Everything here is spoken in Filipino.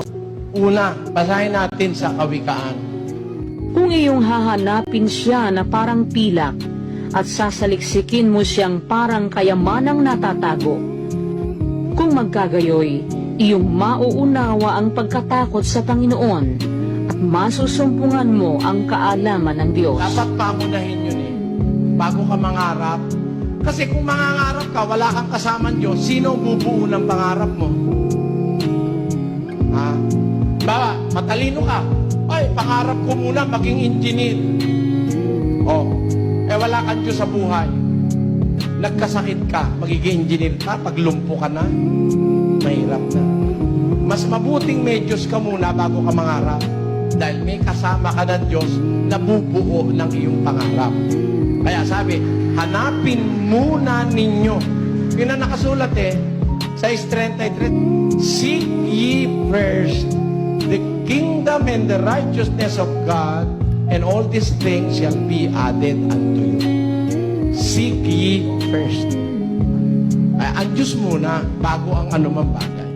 tayo. Una, basahin natin sa Kawikaan. Kung iyong hahanapin siya na parang pilak at sasaliksikin mo siyang parang kayamanang natatago, kung magkagayoy, iyong mauunawa ang pagkatakot sa Panginoon at masusumpungan mo ang kaalaman ng Diyos. Dapat pamunahin yun bago ka mangarap. Kasi kung mangangarap ka, wala kang kasamang Diyos, sino ang bubuo ng pangarap mo? Ha? Bawa, matalino ka. Ay, pangarap ko muna maging engineer. Oh, wala kang Diyos sa buhay. Nagkasakit ka, magiging engineer ka, paglumpo ka na, mahirap na. Mas mabuting may Diyos ka muna bago ka mangarap. Dahil may kasama ka ng Diyos na bubuo ng iyong pangarap. Kaya sabi, hanapin muna ninyo. Yun ang nakasulat sa 6:33. Seek ye first the kingdom and the righteousness of God, and all these things shall be added unto you. Seek ye first. Ay, ang Diyos muna bago ang anumang bagay.